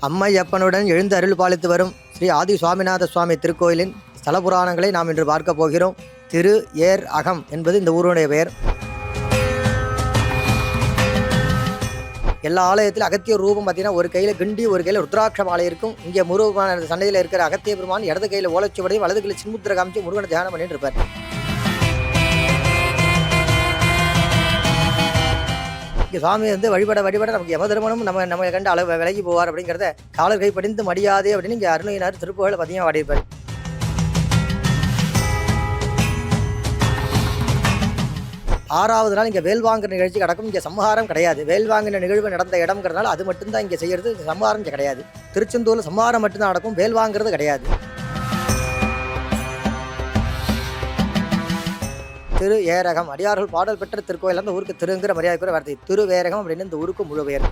அம்மையப்பனுடன் எழுந்து அருள் பாலித்து வரும் ஸ்ரீ ஆதி சுவாமிநாத சுவாமி திருக்கோயிலின் ஸ்தல புராணங்களை நாம் இன்று பார்க்க போகிறோம். திரு ஏர் அகம் என்பது இந்த ஊருடைய பெயர். எல்லா ஆலயத்திலும் அகத்திய ரூபம் பார்த்தீங்கன்னா ஒரு கையில் கிண்டி ஒரு கையில் ருத்ராட்ச மாலை இருக்கும். இங்கே முருகமான சண்டையில் இருக்கிற அகத்திய பெருமான் இடது கையில் ஓலைச்சுவடையும் வலது கையில் சின்முத்திர காமிச்சு முருகனை தியானம் பண்ணிட்டு இருப்பார். இங்கே சுவாமி வழிபட நமக்கு யமதர்மனும் நம்ம கண்டு அளவு விலகி போவார் அப்படிங்கிறத காலர் கை படிந்து மடியாதே அப்படின்னு இங்கே அருணையினார் திருப்புகளை பதியம் பாடியிருப்பார். ஆறாவது நாள் இங்கே வேல்வாங்குற நிகழ்ச்சி நடக்கும். இங்கே சம்ஹாரம் கிடையாது. வேல்வாங்கின நிகழ்வு நடந்த இடம்ங்கிறதுனால அது மட்டும்தான் இங்கே செய்கிறது. சம்ஹாரம் இங்கே கிடையாது. திருச்செந்தூரில் சம்ஹாரம் மட்டும்தான் நடக்கும், வேல்வாங்கிறது கிடையாது. திரு ஏரகம் அடியார்கள் பாடல் பெற்ற திருக்கோயில். அந்த ஊருக்கு திருங்கிற மரியாதைக்குரிய வார்த்தை திரு வேரகம் அப்படின்னு இந்த ஊருக்கு முழு பெயர்.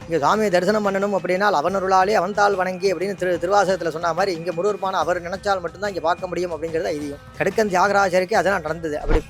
இங்கே சாமியை தரிசனம் பண்ணணும் அப்படின்னா அவனருளாலே அவன்தாள் வணங்கி அப்படின்னு திருவாசகத்தில் சொன்ன மாதிரி இங்கே முருகருமான அவர் நினைச்சால் மட்டும்தான் இங்கே பார்க்க முடியும் அப்படிங்கிறது ஐதியம். கடுக்கன் தியாகராஜருக்கு அதெல்லாம் நடந்தது. அப்படி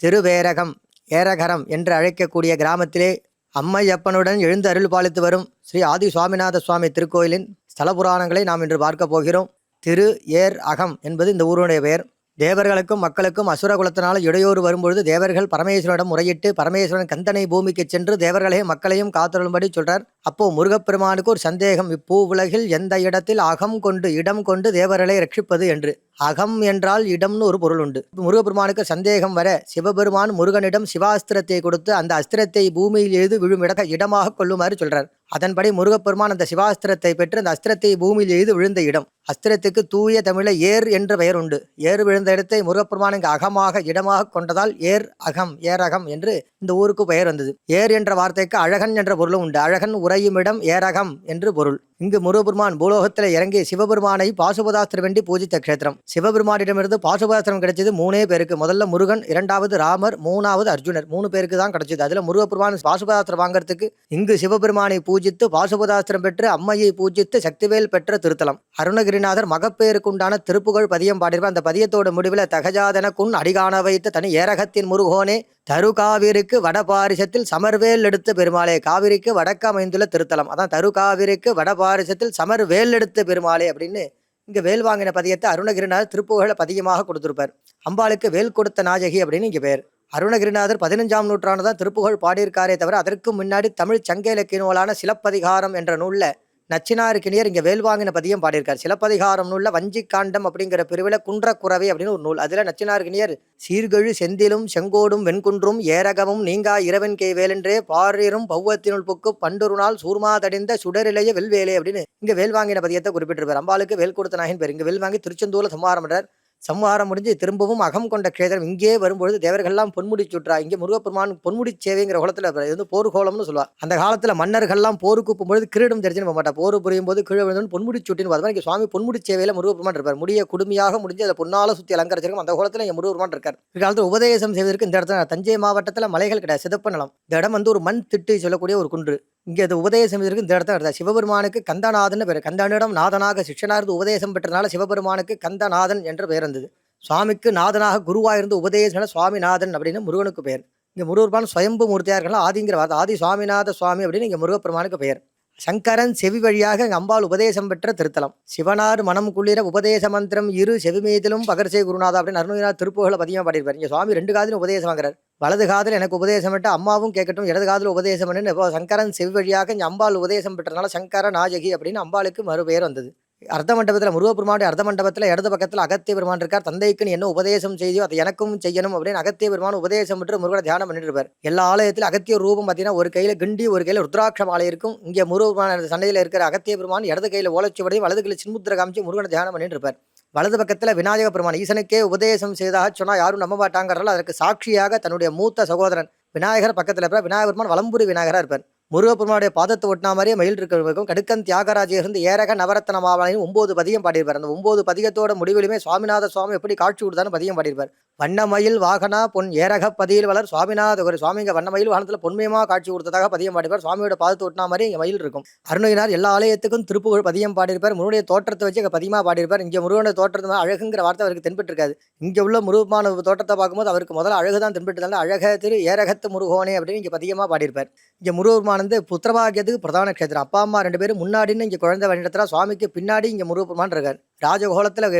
திருவேரகம் ஏரகரம் என்று அழைக்கக்கூடிய கிராமத்திலே அம்மையப்பனுடன் எழுந்து அருள் பாலித்து வரும் ஸ்ரீ ஆதி சுவாமிநாத சுவாமி திருக்கோயிலின் ஸ்தல புராணங்களை நாம் இன்று பார்க்க போகிறோம். திரு ஏர் அகம் என்பது இந்த ஊருடைய பெயர். தேவர்களுக்கும் மக்களுக்கும் அசுர குலத்தினால் இடையூறு வரும்பொழுது தேவர்கள் பரமேஸ்வரனிடம் முறையிட்டு பரமேஸ்வரன் கந்தனை பூமிக்கு சென்று தேவர்களையும் மக்களையும் காத்தருளும்படி சொல்றார். அப்போ முருகப்பெருமானுக்கு ஒரு சந்தேகம், இப்பூ உலகில் எந்த இடத்தில் அகம் கொண்டு இடம் கொண்டு தேவர்களை ரட்சிப்பது என்று. அகம் என்றால் இடம்னு ஒரு பொருள் உண்டு. முருகப்பெருமானுக்கு சந்தேகம் வர சிவபெருமான் முருகனிடம் சிவாஸ்திரத்தை கொடுத்து அந்த அஸ்திரத்தை பூமியில் எழுது விழும் இடமாக கொள்ளுமாறு சொல்றார். அதன்படி முருகப்பெருமான் அந்த சிவாஸ்திரத்தை பெற்று அந்த அஸ்திரத்தை பூமியில் எழுது விழுந்த இடம். அஸ்திரத்துக்கு தூய தமிழை ஏர் என்ற பெயர் உண்டு. ஏர் விழுந்த இடத்தை முருகப்பெருமான் இங்கு அகமாக இடமாக கொண்டதால் ஏர் அகம் ஏரகம் என்று இந்த ஊருக்கு பெயர் வந்தது. ஏர் என்ற வார்த்தைக்கு அழகன் என்ற பொருளும் உண்டு. அழகன் உறையும் இடம் ஏரகம் என்று பொருள். இங்கு முருகப்பெருமான் பூலோகத்தில் இறங்கி சிவபெருமானை பாசுபதாஸ்திரம் வேண்டி பூஜித்த க்ஷேத்திரம். சிவபெருமானிடமிருந்து பாசுபதாஸ்திரம் கிடைச்சது 3 பேருக்கு. முதல்ல முருகன், 2வது ராமர், 3வது அர்ஜுனர். 3 பேருக்கு தான் கிடைச்சது. அதுல முருகப்பெருமான் பாசுபதாஸ்திரம் வாங்கறதுக்கு இங்கு சிவபெருமானை பூஜித்து பாசுபதாஸ்திரம் பெற்று அம்மையை பூஜித்து சக்திவேல் பெற்ற திருத்தலம். அருணகிரிநாதர் மகப்பேருக்கு உண்டான திருப்புகழ் பதியம் பாடியிருப்பார். அந்த பதியத்தோட முடிவில் தகஜாதனக்குன் அடிகாண வைத்த தனி ஏரகத்தின் முருகோனே தரு காவிரிக்கு வடபாரிசத்தில் சமர்வேல் எடுத்த பெருமாளே. காவிரிக்கு வடக்கு அமைந்துள்ள திருத்தலம். அதான் தரு காவிரிக்கு வடபாரிசத்தில் சமர்வேல் எடுத்த பெருமாளே அப்படின்னு இங்க வேல் வாங்கின பதியத்தை அருணகிரிநாதர் திருப்புகழ பதியமாக கொடுத்திருப்பார். அம்பாளுக்கு வேல் கொடுத்த நாயகி அப்படின்னு இங்க பேர். அருணகிரிநாதர் 15ஆம் நூற்றாண்டு தான் திருப்புகழ் பாடியிருக்காரே தவிர அதற்கு முன்னாடி தமிழ் சங்க இலக்கிய நூலான சிலப்பதிகாரம் என்ற நூல்ல நச்சினாருக்கினியர் இங்கே வேல்வாங்கின பதியம் பாடியிருக்கார். சிலப்பதிகாரம் நூல்ல வஞ்சிக்காண்டம் அப்படிங்கிற பிரிவில் குன்றக்குறவை அப்படின்னு ஒரு நூல். அதில் நச்சினாருக்கினியர் சீர்கழு செந்திலும் செங்கோடும் வெண்குன்றும் ஏரகமும் நீங்கா இரவன் கே வேலென்றே பாரிரும் பௌவத்தினுள் புக்கு பண்டொரு நாள் சூர்மா தடிந்த சுடரிலைய வெல்வேலே அப்படின்னு இங்கே வேல்வாங்கின பதியத்தை குறிப்பிட்டிருப்பார். அம்பாளுக்கு வேல் கொடுத்த நாயின் பேர். இங்கே வேல்வாங்கி திருச்செந்தூரில் சம்ஹாரம் பண்றார். சம்ஹாரம் முடிஞ்சு திரும்பவும் அகம் கொண்ட க்ஷேத்திரம். இங்கே வரும்பொழுது தேவர்கள்லாம் பொன்முடி சுற்றா. இங்கே முருகப்பெருமான் பொன்முடி சேவைங்கிற குளத்தில் இது போர்கோளம்னு சொல்லுவார். அந்த காலத்தில் மன்னர்கள்லாம் போருக்கு போகும்போது கிரீடம் தெரிஞ்சுன்னு போக மாட்டா. போர் புரியும் போது கீழே விழுந்து பொன்முடி சுட்டின்னு பார்த்தா இங்கே சுவாமி பொன்முடி சேவையில் முருகப்பெருமான் இருப்பார். முடிய குடுமையாக முடிஞ்சு அதை பொன்னால சுற்றி அலங்கரிச்சிருக்கும். அந்த குளத்தில் இங்கே முருகப்பெருமான் இருக்கார். காலத்தில் உபதேசம் செய்வதற்கு இந்த இடத்துல தஞ்சை மாவட்டத்தில் மலைகள் கிடையாது, சிதப்பு நிலம். இந்த இடம் ஒரு மண் திட்டு சொல்லக்கூடிய ஒரு குன்று. இங்கே அது உபதேசம் செய்வதற்கு இந்த இடத்துல இருந்தார். சிவபெருமானுக்கு கந்தநாதன் பேர். கந்தனிடம் நாதனாக சிஷ்யனார்ந்து உபதேசம் பெற்றனால சிவபெருமானுக்கு கந்தநாதன் என்ற பெயர் இருந்தது. சுவாமிக்கு நாதனாக குருவாயிருந்து உபதேசன சுவாமிநாதன் அப்படின்னு முருகனுக்கு பெயர். இங்கே முருகப்பெருமான் சுயம்பு மூர்த்தியாக இருக்கலாம். ஆதிங்கிற வார்த்தை ஆதி சுவாமிநாத சுவாமி அப்படின்னு இங்கே முருகப்பெருமானுக்கு பெயர். சங்கரன் செவி வழியாக அம்பாள் உபதேசம் பெற்ற திருத்தலம். சிவனார் மனம் குளிர உபதேச மந்திரம் இரு செவிமேதிலும் பகர்சே குருநாதா அப்படின்னு அருணகிரிநாதர் திருப்புகழ பதியமாக பாடியிருப்பார். இங்கே சுவாமி 2 காதிலும் உபதேசம் வாங்குறார். வலது காதில் எனக்கு உபதேசம் பெற்ற அம்மாவும் கேட்கட்டும், இடது காதில் உபதேசம் பண்ணு. சங்கரன் செவி வழியாக இங்கே அம்பாள் உபதேசம் பெற்றனால சங்கர நாயகி அப்படின்னு அம்பாளுக்கு மறு பெயர் வந்தது. அர்த்த மண்டபத்தில் முருகப்பெருமானுடைய அர்த்த மண்டபத்தில் இடது பக்கத்தில் அகத்திய பெருமான் இருக்கார். தந்தைக்குன்னு என்ன உபதேசம் செய்தியோ அதை எனக்கும் செய்யணும் அப்படின்னு அகத்திய பெருமான் உபதேசம் பெற்று முருகனை தியானம் பண்ணிட்டு இருப்பார். எல்லா ஆலயத்திலும் அகத்திய ரூபம் பார்த்தீங்கன்னா ஒரு கையில் கிண்டி ஒரு கையில் ருத்ராட்ச மாலை இருக்கும். இங்கே முருகப்பெருமான சண்டையில் இருக்கிற அகத்திய பெருமான் இடது கையில் ஓலைச்சுவடையும் வலது கையில் சின்முத்திர காமிச்சு முருகனை தியானம் பண்ணிட்டு இருப்பார். வலது பக்கத்தில் விநாயக பெருமான் ஈசனுக்கே உபதேசம் செய்தாக சொன்னால் யாரும் நம்ப மாட்டாங்கிறதால அதற்கு சாட்சியாக தன்னுடைய மூத்த சகோதரன் விநாயகர் பக்கத்தில் இருப்பார். விநாயகர் பெருமான் வலம்புரி விநாயகராக இருப்பார். முருகப்பெருமானுடைய பாதத்தை ஒட்டினா மாதிரியே மயில் இருக்கும். கடுக்கன் தியாகராஜர் இருந்து ஏரக நவரத்ன மாவளையும் 9 பதியம் பாடியிருப்பார். அந்த 9 பதியத்தோட முடிவிலுமே சுவாமிநாத சுவாமி எப்படி காட்சி கொடுத்தாலும் பதியம் பாடியிருப்பார். வண்ணமயில் வாகனா பொன் ஏரகப் பதியில் வளர் சுவாமிநாத ஒரு சுவாமி இங்கே வண்ணமயில் வாகனத்தில் பொன்மையமாக காட்சி கொடுத்ததாக பதியம் பாடிப்பார். சுவாமியோட பாதத்தை ஒட்டினா மாதிரி இங்கே மயில் இருக்கும். அருணகிரினார் எல்லா ஆலயத்துக்கும் திருப்புகழ் பதியம் பாடியிருப்பார். முருகனுடைய தோற்றத்தை வச்சு இங்கே பதியமாக பாடியிருப்பார். இங்கே முருகனுடைய தோற்றத்தை அழகுங்கிற வார்த்தை அவருக்கு தென்பட்டிருக்காது. இங்கே உள்ள முருகமான தோற்றத்தை பார்க்கும்போது அவருக்கு முதல்ல அழகு தான் தென்பட்டுனால அழக திரு ஏரகத்து முருகோனே அப்படின்னு இங்கே பதியமாக பாடியிருப்பார். இங்கே முருகபெருமான் வந்து புத்திரபாகியத்துக்கு பிரதான க்ஷேத்திரம். அப்பா அம்மா 2 பேரும் முன்னாடின்னு இங்கே குழந்தை வழிநடத்துறா. சுவாமிக்கு பின்னாடி இங்கே முருகபெருமான் இருக்கார். ராஜகோலத்தில்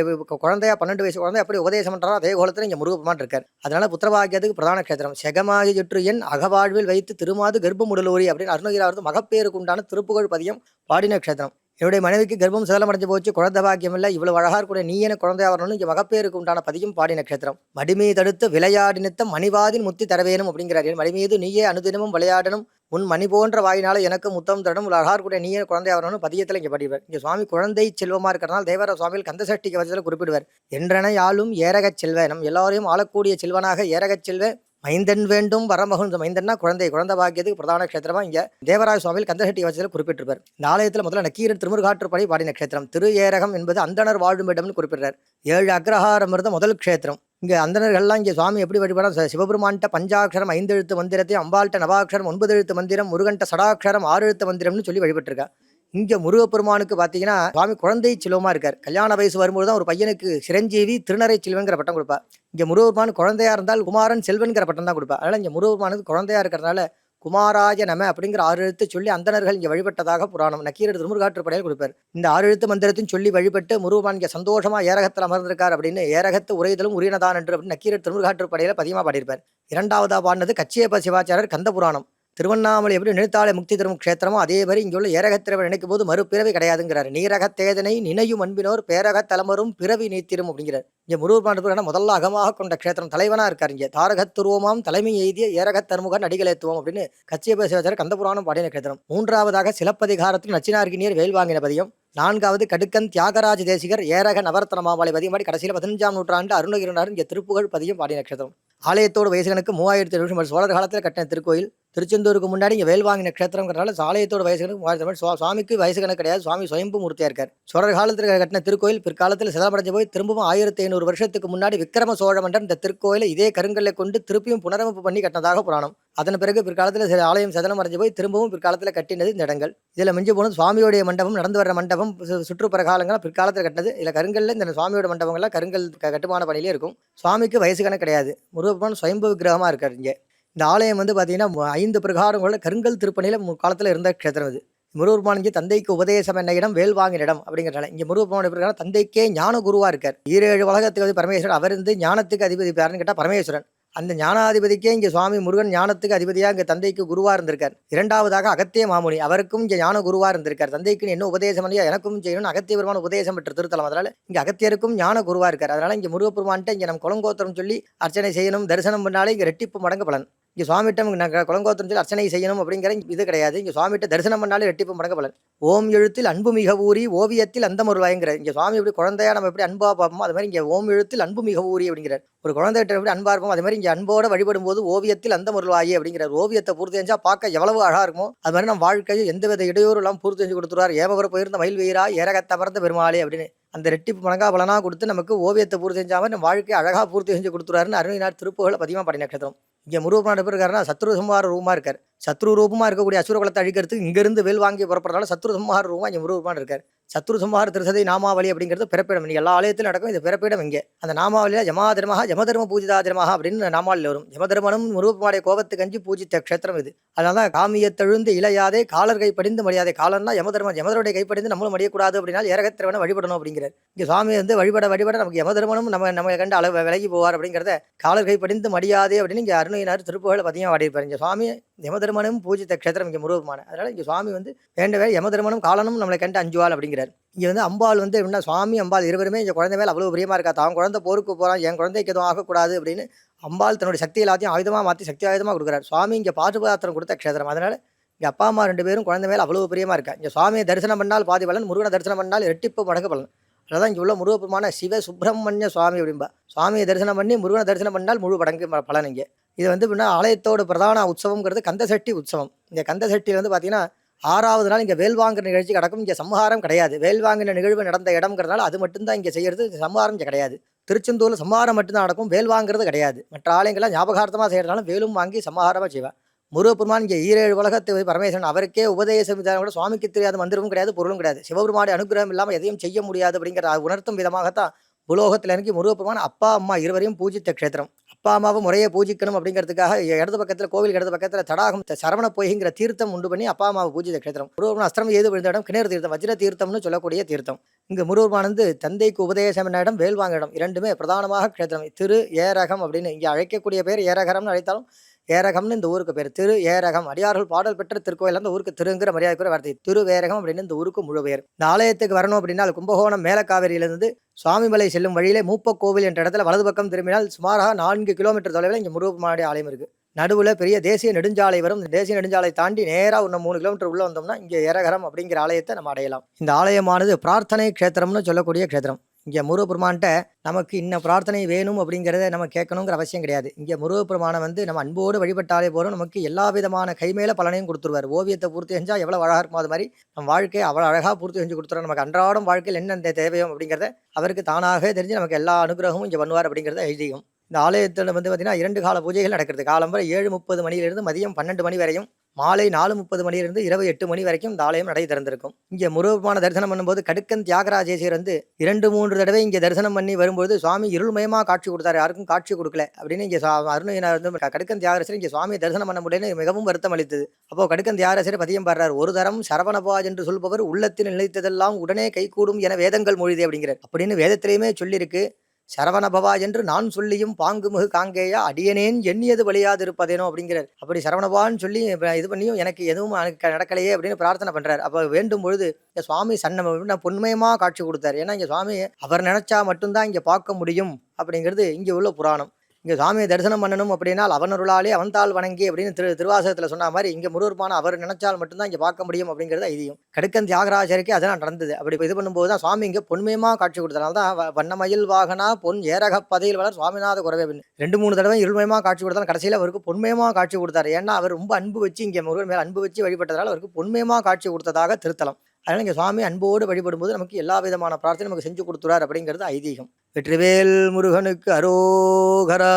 குழந்தையா 12 வயசு குழந்தை எப்படி உபதேசம் பண்ணுறாரோ அதே கோலத்தில் இங்கே முருகபெருமான் இருக்கார். அதனால புத்திரபாகியத்துக்கு பிரதான க்ஷேத்திரம். செகமாகி சுற்று என் அகவாழ்வில் வைத்து திருமாது கர்ப்பமுடலூரி அப்படின்னு அருணகிரியாவது மகப்பேருக்கு உண்டான திருப்புகழ் பதியம் பாடின க்ஷேத்திரம். என்னுடைய மனைவிக்கு கர்ப்பம் சேதம் அடைஞ்சு போச்சு, குழந்தை பாக்கியம் இல்லை, இவ்வளவு அழகா இருக்கக்கூடிய நீ என குழந்தையா வரணும்னு இங்கே மகப்பேருக்கு உண்டான பதியம் பாடின க்ஷேத்திரம். மடிமீ தடுத்து விளையாடி நித்தம் மணிவாதின் முத்தி தரவேணும் அப்படிங்கிறார். என் மடிமீது நீயே அனுதினமும் விளையாடணும், உன் மணி போன்ற வாயினால எனக்கு முத்தம் தரணும், அழகா இருக்கக்கூடிய நீயே குழந்தையா வரணும்னு பதியத்தில் இங்கே பாடிவார். இங்கே சுவாமி குழந்தை செல்வமா இருக்கிறனால தேவர சுவாமிகள் கந்தசஷ்டி கவசத்தில் குறிப்பிடுவார். என்றனை ஆளும் ஏரகச் செல்வ, நம் எல்லாரையும் ஆளக்கூடிய செல்வனாக ஏரகச் செல்வ மைந்தன் வேண்டும் வரமகுந்த. மைந்தன்னா குழந்தை பாக்கியத்துக்கு பிரதான க்ஷேத்திரமா இங்கே தேவராஜ சுவாமிகள் கந்தசட்டி வச்சதில் குறிப்பிட்டிருப்பார். இந்த ஆலயத்தில் முதல்ல நக்கீரர் திருமுருகாற்றுப்படை பாடின க்ஷேத்திரம். திரு ஏரகம் என்பது அந்தனர் வாழும் இடம்னு குறிப்பிடுறார். 7 அக்ரஹாரம் இருந்த முதல் க்ஷேத்திரம். இங்கே அந்தனர்கள்லாம் இங்கே சுவாமி எப்படி வழிபட சிவபெருமான்ட்ட பஞ்சாட்சரம் 5 எழுத்து மந்திரத்தையும் அம்பாள்கிட்ட நவாட்சரம் 9 எழுத்து மந்திரம் முருகன்ட்ட சடாட்சரம் 6 எழுத்து மந்திரம்னு சொல்லி வழிபட்டிருக்கா. இங்கே முருகப்பெருமானுக்கு பார்த்தீங்கன்னா சுவாமி குழந்தை செல்வமா இருக்கார். கல்யாண வயசு வரும்போது தான் ஒரு பையனுக்கு சிரஞ்சீவி திருநறை செல்வன்கிற பட்டம் கொடுப்பா. இங்கே முருகப்பெருமான் குழந்தையா இருந்தால் குமாரன் செல்வன்கிற பட்டம் தான் கொடுப்பா. அதனால் இங்கே முருகப்பெருமானுக்கு குழந்தையா இருக்கிறதுனால குமாராய நம அப்படிங்கிற 6 எழுத்து சொல்லி அந்தனர்கள் இங்கே வழிபட்டதாக புராணம். நக்கீரர் திருமுருகாற்றுப்படையில் கொடுப்பார். இந்த 6 எழுத்து மந்திரத்தையும் சொல்லி வழிபட்டு முருகப்பெருமான் இங்கே சந்தோஷமா ஏரகத்தில் அமர்ந்திருக்கார் அப்படின்னு ஏரகத்து உரைதலும் உரியனதான் என்று அப்படின்னு நக்கீரர் திருமுருகாற்றுப்படையில் பதியமாக பாடியிருப்பார். 2வதா பாடினது கச்சியப்ப சிவாச்சாரர் கந்த புராணம். திருவண்ணாமலை எப்படி நினைத்தாலே முக்தி தரும் க்ஷேத்திரமோ அதே மாதிரி இங்கே உள்ள ஏரகத்திரவை நினைக்கும் போது மறுபிறவி கிடையாதுங்கிறார். நீரகத்தேதனை நினையும் அன்பினோர் பேரகத் தலைமரும் பிறவி நீத்திரும் அப்படிங்கிறார். இங்கே முருகப்பெருமான் முதல்ல அகமாக கொண்ட க்ஷேத்திரம் தலைவனா இருக்கார். இங்கே தாரகத்துருவமாம் தலைமை எய்திய ஏரகத் தருமுகன் அடிகளேத்துவம் அப்படின்னு கச்சியப்ப சிவாச்சாரர் கந்தபுராணம் பாடின க்ஷேத்திரம். 3வதாக சிலப்பதிகாரத்தில் நச்சினார்கினியர் வேல் வாங்கின பதியம். 4வது கடுக்கன் தியாகராஜ தேசிகர் ஏரக நவரத்ன மாமலை பதியம் பாடி கடைசியில் 15ஆம் நூற்றாண்டு அருணகிரினார் இங்கே திருப்புகழ் பதியம் பாடின க்ஷேத்திரம். ஆலயத்தோடு வயசுகனுக்கு 3700 வருஷம் சோழர் காலத்தில் கட்டின திருக்கோயில். திருச்செந்தூருக்கு முன்னாடி இங்கே வேல் வாங்கின க்ஷேத்திரங்கிறனால ஆலயத்தோட வயசுகனுக்கு 3000 சுவாமிக்கு வயசுகணக்கு கிடையாது. சுவாமி சுயம்பு மூர்த்தியா இருக்கார். சோழர் காலத்தில் கட்டின திருக்கோயில் பிற்காலத்தில் சிதலமடைஞ்சு போய் திரும்பவும் 1500 வருஷத்துக்கு முன்னாடி விக்ரம சோழ மன்னர் இந்த திருக்கோயிலை இதே கருங்கல்லை கொண்டு திருப்பியும் புனரமைப்பு பண்ணி கட்டினதாக புராணம். அதன் பிறகு பிற்காலத்தில் ஆலயம் சிதலம் அடைஞ்சு போய் திரும்பவும் பிற்காலத்தில் கட்டினது இந்த இடங்கள். இதில் மிஞ்சி போனது சுவாமியோடைய மண்டபம், நடந்து வர்ற மண்டபம், சுற்றுப்புறகாலங்கள் பிற்காலத்தில் கட்டினது. இதில் கருங்கல்ல இந்த சுவாமியோட மண்டபங்கள்லாம் கருங்கல் கட்டுமான பணியிலே இருக்கும். சுவாமிக்கு வயசு கணக்கு கிடையாது. முருகப்பெருமான் சுயம்பு விக்கிரகமாக இருக்கார். இங்கே இந்த ஆலயம் வந்து பார்த்தீங்கன்னா 5 பிரகாரங்களோட கருங்கல் திருப்பணியில் காலத்தில் இருந்த க்ஷேத்திரம் இது. முருகப்பெருமான் இங்கே தந்தைக்கு உபதேசம் என்ன இடம் வேல் வாங்கின இடம் அப்படிங்கிறனால இங்கே முருகப்பெருமான் பிரகாரம் தந்தைக்கே ஞான குருவா இருக்கார். 7 உலகத்துக்கு பரமேஸ்வரன். அவர் இருந்து ஞானத்துக்கு அதிபதி யாருன்னு கேட்டால் பரமேஸ்வரன். அந்த ஞானாதிபதிக்கே இங்கே சுவாமி முருகன் ஞானத்துக்கு அதிபதியாக இங்கே தந்தைக்கு குருவாக இருந்திருக்கார். 2வதாக அகத்திய மாமுனி, அவருக்கும் இங்கே ஞான குருவாக இருந்திருக்கார். தந்தைக்கு என்ன உபதேசம் இல்லையா எனக்கும் செய்யணும்னு அகத்திய பெருமான உபதேசம் பெற்ற திருத்தலம். அதனால இங்கே அகத்தியருக்கும் ஞான குருவாக இருக்கார். அதனால இங்கே முருகப்பெருமான்ட்ட இங்கே நம்ம குலங்கோத்திரம் சொல்லி அர்ச்சனை செய்யணும், தரிசனம் பண்ணாலே இங்கே ரெட்டிப்பு மடங்கு பலன். இங்கே சுவாமிட்டம் குலங்கோத்திரம் சொல்லி அர்ச்சனை செய்யணும் அப்படிங்கிற இது கிடையாது. இங்கே சுவாமிகிட்ட தரிசனம் பண்ணாலே ரெட்டிப்பு மடங்கு பலன். ஓம் எழுத்தில் அன்பு மிக ஊறி ஓவியத்தில் அந்த ஒரு வாய்ங்கிற இங்கே சுவாமி எப்படி குழந்தையா நம்ம எப்படி அன்பா பார்ப்போமோ அது மாதிரி இங்கே ஓம் எழுத்தில் அன்பு மிக ஊறி அப்படிங்கிறார். ஒரு குழந்தைகிட்ட எப்படி அன்பா இருப்போம் அது மாதிரி இங்கே அன்போட வழிபடும் போது ஓவியத்தில் அந்த ஒரு வாயி அப்படிங்கிறார். ஓவியத்தை பூர்த்தி செஞ்சா பார்க்க எவ்வளவு அழகா இருக்குமோ அது மாதிரி நம்ம வாழ்க்கையை எந்தவித இடையூறு எல்லாம் பூர்த்தி செஞ்சு கொடுத்துருவார். ஏவவர போயிருந்த மயில் வீரா ஏரகத்தமர்ந்த பெருமாளே அப்படின்னு அந்த ரெட்டிப்பு மடங்கா பலனா கொடுத்து நமக்கு ஓவியத்தை பூர்த்தி செஞ்சாமல் நம்ம வாழ்க்கையை அழகா பூர்த்தி செஞ்சு கொடுத்துருவாருன்னு அருணகிரிநாதர் திருப்புகழ் பதிகமாக பாடின க்ஷேத்திரம். இங்கே முருகப்பெருமான் எப்படி இருக்காருன்னா சத்ரு சம்ஹார ரூபமாக இருக்கார். சத்ரு ரூபமாக இருக்கக்கூடிய அசுர குலத்தை அழிக்கிறதுக்கு இங்கிருந்து வேல் வாங்கி புறப்படுறதால சத்ரு சம்ஹார ரூபமாக இங்கே முருகப்பெருமான் இருக்கார். சத்ரு சம்ஹார திருசதை நாமாவளி அப்படிங்கிறது பிறப்பிடம். எல்லா ஆலயத்திலும் நடக்கும். இது பிறப்பிடம் இங்கே. அந்த நாமாவளியில் ஜமாதர்மஹா ஜமதர்ம பூஜிதாதர்மஹா அப்படின்னு நாமாவளியில் வரும். ஜமதர்மனும் முருகப்பெருமானுடைய கோபத்துக்கு அஞ்சு பூஜித்த க்ஷேத்திரம் இது. அதனால தான் காமியத்தெழுந்து இளையாதே காலர் கைப்படிந்து மடியாதே. காலர்னா யமதர்மன், யமதருடைய கைப்படிந்து நம்மளும் மடியக்கூடாது அப்படின்னா ஏரகத்திரவனை வழிபடணும் அப்படிங்கிறார். இங்கே சுவாமி வந்து வழிபட நமக்கு யமதர்மனும் நம்ம கண்டு அளவு விலகி போவார் அப்படிங்கிறத காலர் கைப்படிந்து மடியாதே அப்படின்னு இங்கே அருணகிரிநாதர் திருப்புகழ் பதிகமாக பாடியிருப்பார். இங்கே சுவாமி யமதர்மனும் பூஜித்த க்ஷேத்திரம் இங்கே முருகப்பெருமான். அதனால இங்கே சுவாமி வந்து வேண்டவே யமதர்மனும் காலனும் நம்மளை கண்டு அஞ்சுவாள் அப்படிங்கிறார். இங்கே வந்து அம்பாள் வந்து எப்படின்னா சுவாமி அம்பாள் இருவருமே இங்கே குழந்தை மேலே அவ்வளோ பிரியமாக இருக்கா. தான் குழந்தை போருக்கு போகிறான், என் குழந்தைக்கு எதுவும் ஆகக்கூடாது அப்படின்னு அம்பாள் தன்னுடைய சக்தி எல்லாத்தையும் ஆயுதமாக மாற்றி சக்தி ஆயுதமாக கொடுக்குறாரு. சுவாமி இங்கே பாசுபதாத்திரம் கொடுத்த க்ஷேத்திரம். அதனால் இங்கே அப்பா அம்மா 2 பேரும் குழந்தை மேலே அவ்வளோ பிரியமாக இருக்கா. இங்கே சுவாமியை தரிசனம் பண்ணால் பாதி பலன், முருகனை தரிசனம் பண்ணால் ரெட்டிப்பு மடங்கு பலன். அதான் இங்கே உள்ள முருகப்பெருமான சிவ சுப்பிரமணிய சுவாமி அப்படின்பா. சுவாமியை தரிசனம் பண்ணி முருகனை தரிசனம் பண்ணால் முழு மடங்கு பலன். இங்கே இது வந்து எப்படின்னா ஆலயத்தோட பிரதான உற்சவங்கிறது கந்தசட்டி உற்சவம். இந்த கந்தசட்டியில் வந்து பார்த்தீங்கன்னா 6வது நாள் இங்கே வேல் வாங்குற நிகழ்ச்சி நடக்கும். இங்கே சம்ஹாரம் கிடையாது. வேல் வாங்கின நிகழ்வு நடந்த இடம்ங்கிறதுனால அது மட்டும்தான் இங்கே செய்யறது. சம்ஹாரம் இங்கே கிடையாது. திருச்செந்தூரில் சம்ஹாரம் மட்டும்தான் நடக்கும், வேல் வாங்குறது கிடையாது. மற்ற ஆலயங்கள்லாம் ஞாபகார்த்தமாக செய்கிறதுனால வேலும் வாங்கி சம்ஹாரமாக செய்வேன். முருகப்பெருமான் இங்கே ஈரேழு உலகத்தை பரமேஸ்வரன் அவருக்கே உபதேச விதானம் கூட சுவாமிக்கு தெரியாத மந்திரமும் கிடையாது, பொருளும் கிடையாது. சிவபெருமானுடைய அனுகிரகம் இல்லாமல் எதையும் செய்ய முடியாது அப்படிங்கிற உணர்த்தும் விதமாகத்தான் பூலோகத்தில் இறங்கி முருகப்பெருமான் அப்பா அம்மா இருவரையும் பூஜித்த க்ஷேத்திரம். அப்பா அம்மாவை முறையை பூஜிக்கணும் அப்படிங்கிறதுக்காக இடது பக்கத்தில் கோவில் இடது பக்கத்தில் தடாகம் சரவண பொய்கிற தீர்த்தம் உண்டு பண்ணி அப்பா அம்மாவை பூஜித்த க்ஷேத்திரம். முருகப்பெருமான் அஸ்திரம் ஏது விழுந்த இடம் கிணறு தீர்த்தம், வஜ்ர தீர்த்தம்னு சொல்லக்கூடிய தீர்த்தம். இங்கு முருகப்பெருமான் வந்து தந்தைக்கு உபதேசம் என்ன இடம், வேல் வாங்க இடம், இரண்டுமே பிரதானமாக க்ஷேத்திரம். திரு ஏரகம் அப்படின்னு இங்கே அழைக்கக்கூடிய பேர் ஏரகரம்னு அழைத்தாலும் ஏரகம்னு இந்த ஊருக்கு பேர். திரு ஏரகம் அடியார்கள் பாடல் பெற்ற திருக்கோயில் அந்த ஊருக்கு திருங்கிற மரியாதைக்குரிய வார்த்தை திருவேரகம் அப்படின்னு இந்த ஊருக்கு முழு பெயர். இந்த ஆலயத்துக்கு வரணும் அப்படின்னா கும்பகோணம் மேலக்காவேரியிலிருந்து சுவாமிமலை செல்லும் வழியிலே மூப்பக்கோவில் என்ற இடத்துல வலது பக்கம் திரும்பினால் சுமாராக 4 கிலோமீட்டர் தொலைவில் இங்கே முருகப்பெருமானுடைய ஆலயம் இருக்கு. நடுவில் பெரிய தேசிய நெடுஞ்சாலை வரும். இந்த தேசிய நெடுஞ்சாலை தாண்டி நேராக இன்னும் 3 கிலோமீட்டர் உள்ள வந்தோம்னா இங்கே ஏரகரம் அப்படிங்கிற ஆலயத்தை நம்ம அடையலாம். இந்த ஆலயமானது பிரார்த்தனை க்ஷேத்திரம்னு சொல்லக்கூடிய க்ஷேத்திரம். இங்கே முருகப்பெருமான்கிட்ட நமக்கு இன்னும் பிரார்த்தனை வேணும் அப்படிங்கிறத நம்ம கேட்கணுங்கிற அவசியம் கிடையாது. இங்கே முருகப்பெருமானை வந்து நம்ம அன்போடு வழிபட்டாலே போகிறோம், நமக்கு எல்லா விதமான கைமேல பலனையும் கொடுத்துருவார். ஓவியத்தை பூர்த்தி செஞ்சால் எவ்வளோ அழகாக இருக்கும் அது மாதிரி நம்ம வாழ்க்கையை அவ்வளோ அழகாக பூர்த்தி செஞ்சு கொடுத்துருவோம். நமக்கு அன்றாடம் வாழ்க்கையில் என்ன தேவையோ அப்படிங்கிறத அவருக்கு தானாகவே தெரிஞ்சு நமக்கு எல்லா அனுகிரகமும் இங்கே பண்ணுவார் அப்படிங்கிறத ஐதீகம். இந்த ஆலயத்தில் வந்து பார்த்திங்கன்னா 2 கால பூஜைகள் நடக்கிறது. காலம்பரை 7:30 மணியிலிருந்து மதியம் 12 மணி வரையும், மாலை 4:30 மணியிலிருந்து இரவு 8 மணி வரைக்கும் இந்த ஆலயம் நடை திறந்திருக்கும். இங்கே முருகப்பெருமான தரிசனம் பண்ணும்போது கடுக்கன் தியாகராஜேஸ்வரர் வந்து 2-3 தடவை இங்கே தரிசனம் பண்ணி வரும்போது சுவாமி இருள்மயமாக காட்சி கொடுத்தாரு, யாருக்கும் காட்சி கொடுக்கல அப்படின்னு இங்கே அருணகிரிநாதர் வந்து கடுக்கன் தியாகராஜர் இங்கே சுவாமியை தரிசனம் பண்ண முடியலன்னு மிகவும் வருத்தம் அளித்தது. அப்போ கடுக்கன் தியாகராஜர் பதியம் பாடுறார், ஒரு தரம் சரவணபாஜ் என்று சொல்பவர் உள்ளத்தில் நிலைத்ததெல்லாம் உடனே கைகூடும் என வேதங்கள் மொழிதே அப்படிங்கிறார். அப்படின்னு வேதத்திலையுமே சொல்லியிருக்கு. சரவணபவா என்று நான் சொல்லியும் பாங்குமுகு காங்கேயா அடியனேன் எண்ணியது வழியாது இருப்பதேனோ அப்படிங்கிறார். அப்படி சரவணபான்னு சொல்லி இது பண்ணியும் எனக்கு எதுவும் நடக்கலையே அப்படின்னு பிரார்த்தனை பண்றாரு. அப்போ வேண்டும் பொழுது இந்த சுவாமி சன்னம் பொன்மயமாக காட்சி கொடுத்தாரு. ஏன்னா இங்கே சுவாமி அவர் நினைச்சா மட்டும்தான் இங்கே பார்க்க முடியும் அப்படிங்கிறது இங்கே உள்ள புராணம். இங்கே சுவாமியை தரிசனம் பண்ணணும் அப்படின்னா அவனருளாலே அவன்தாள் வணங்கி அப்படின்னு திருவாசகத்தில் சொன்ன மாதிரி இங்கே முருகப்பெருமான் அவர் நினைச்சால் மட்டும்தான் இங்கே பார்க்க முடியும் அப்படிங்கிறது ஐதீகம். கடுக்கன் தியாகராஜருக்கு அதெல்லாம் நடந்தது. அப்படி இது பண்ணும்போது தான் சுவாமி இங்கே பொன்மயமாக காட்சி கொடுத்தனால தான் வண்ணமயில் வாகனா பொன் ஏரக பதையில் வளர் சுவாமிநாத குறவே அப்படின்னு 2-3 தடவை இருள்மயமாக காட்சி கொடுத்தாலும் கடைசியில் அவருக்கு பொன்மயமாக காட்சி கொடுத்தாரு. ஏன்னா அவர் ரொம்ப அன்பு வச்சு இங்கே முருகன் மேலே அன்பு வச்சு வழிபட்டதால் அவருக்கு பொன்மயமாக காட்சி கொடுத்ததாக திருத்தலம். அதனால் இங்கே சுவாமி அன்போடு வழிபடும்போது நமக்கு எல்லா விதமான பிரார்த்தனை நமக்கு செஞ்சு கொடுத்துறார் அப்படிங்கிறது ஐதீகம். வெற்றிவேல் முருகனுக்கு அரோகரா.